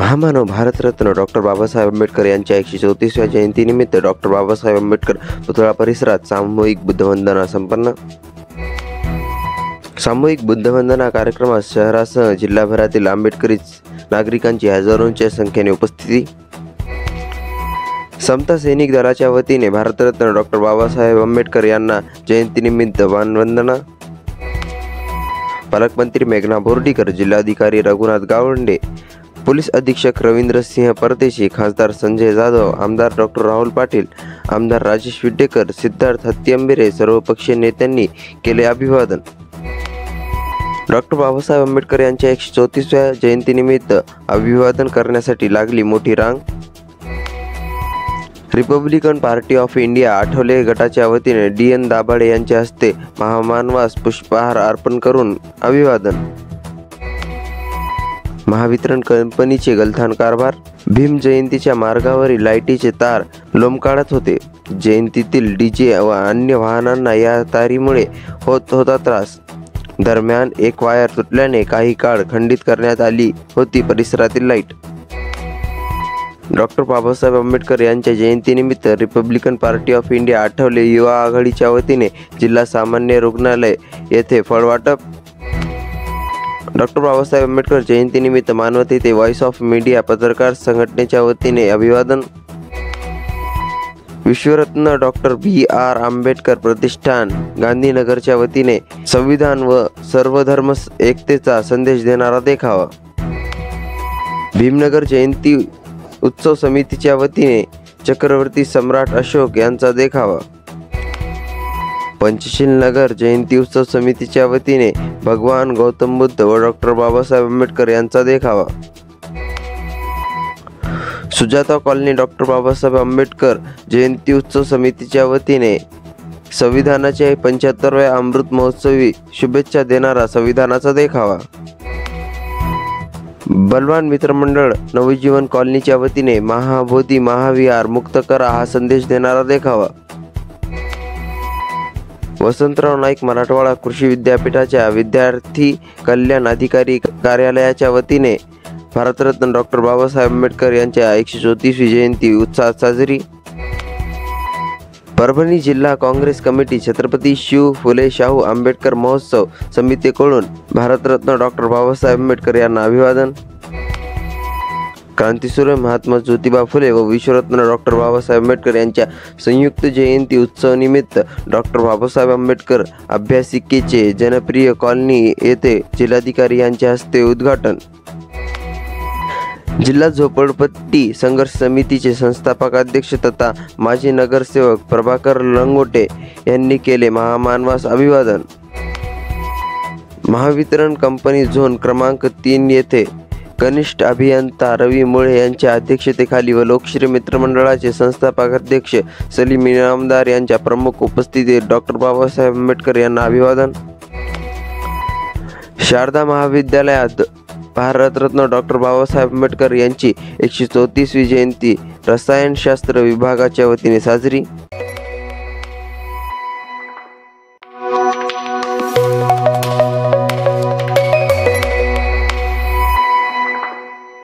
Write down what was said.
महामानव भारतरत्न डॉक्टर बाबासाहेब आंबेडकर यांच्या 134व्या जयंतीनिमित्त डॉक्टर बाबासाहेब आंबेडकर पुतळा परिसरात सामूहिक बुद्धवंदना संपन्न। सामूहिक बुद्धवंदना कार्यक्रमात शहरासह जिल्हाभरातील आंबेडकरी नागरिकांची हजारोंच्या संख्येने उपस्थिती। समता सैनिक दलाच्या वतीने भारतरत्न डॉक्टर बाबासाहेब आंबेडकर यांना जयंतीनिमित्त मानवंदना। पालकमंत्री मेघना बोर्डीकर, जिल्हाधिकारी रघुनाथ गावंडे, पोलीस अधीक्षक रवींद्र सिंह परदेशी, खासदार संजय जाधव, आमदार डॉक्टर राहुल पाटील, आमदार राजेश विड्डेकर, सिद्धार्थ हत्तीअंबेरे सर्वपक्षीय नेत्यांनी केले अभिवादन। डॉक्टर बाबासाहेब आंबेडकर यांच्या 134व्या जयंतीनिमित्त अभिवादन करण्यासाठी लागली मोठी रांग। Republican party of India Athawale गटाच्या वतीने DN दाभाडे यांच्या हस्ते महामानवास पुष्पहार अर्पण करून अभिवादन। महावितरण कंपनीचे गलथान कारभार। भीम जयंतीच्या मार्गावरील लाईटीचे तार लोंबकाळत होते। जयंतीतील DJ व अन्य वाहनांना या तारीमुळे होत होता त्रास। दरम्यान एक वायर तुटल्याने काही काळ खंडित करण्यात आली होती परिसरातील लाईट। डॉक्टर बाबासाहेब आंबेडकर यांच्या जयंतीनिमित्त Republican party of India Athawale युवा आघाडीच्या वतीने जिल्हा सामान्य रुग्णालय येथे फळवाटप। डॉक्टर बाबासाहेब आंबेडकर जयंतीनिमित्त मानवते ते व्हॉइस ऑफ मीडिया पत्रकार संघटनेच्या वतीने अभिवादन। विश्वरत्न डॉक्टर BR आंबेडकर प्रतिष्ठान गांधीनगरच्या वतीने संविधान व सर्वधर्म एकतेचा संदेश देणारा देखावा। भीमनगर जयंती उत्सव समितीच्या वतीने चक्रवर्ती सम्राट अशोक यांचा देखावा। पंचशील नगर जयंती उत्सव समितीच्या वतीने भगवान गौतम बुद्ध व डॉक्टर बाबासाहेब आंबेडकर यांचा देखावा। सुजाता कॉलनी डॉक्टर बाबासाहेब आंबेडकर जयंती उत्सव समितीच्या वतीने संविधानाच्या 75व्या अमृत महोत्सवी शुभेच्छा देणारा संविधानाचा देखावा। बलवान मित्रमंडळ नवजीवन कॉलनीच्या वतीने महाबोधी महाविहार मुक्त करा हा संदेश देणारा देखावा। वसंतराव नाईक मराठवाडा कृषी विद्यापीठाच्या विद्यार्थी कल्याण अधिकारी कार्यालयाच्या वतीने भारतरत्न डॉक्टर बाबासाहेब आंबेडकर यांच्या 134वी जयंती उत्साहात साजरी। परभणी जिल्हा काँग्रेस कमिटी छत्रपती शिव फुले शाहू आंबेडकर महोत्सव समितीकडून भारतरत्न डॉक्टर बाबासाहेब आंबेडकर यांना अभिवादन। क्रांतीसूर्य महात्मा ज्योतिबा फुले व विश्वरत्न डॉक्टर बाबासाहेब आंबेडकर यांच्या संयुक्त जयंती उत्सव निमित्त डॉक्टर बाबासाहेब आंबेडकर अभ्यासिकेचे जनप्रिय कॉलनी येथे जिल्हाधिकारी यांच्या हस्ते उद्घाटन। जिल्हा झोपडपट्टी संघर्ष समितीचे संस्थापक अध्यक्ष तथा माजी नगरसेवक प्रभाकर लंगोटे यांनी केले महामानवास अभिवादन। महावितरण कंपनी झोन क्रमांक 3 येथे कनिष्ठ अभियंता रवी मुळे यांच्या अध्यक्षतेखाली व लोकश्री मित्रमंडळाचे संस्थापक अध्यक्ष सलीम इनामदार यांच्या प्रमुख उपस्थितीत डॉक्टर बाबासाहेब आंबेडकर यांना अभिवादन। शारदा महाविद्यालयात भारतरत्न डॉक्टर बाबासाहेब आंबेडकर यांची 134वी जयंती रसायनशास्त्र विभागाच्या वतीने साजरी।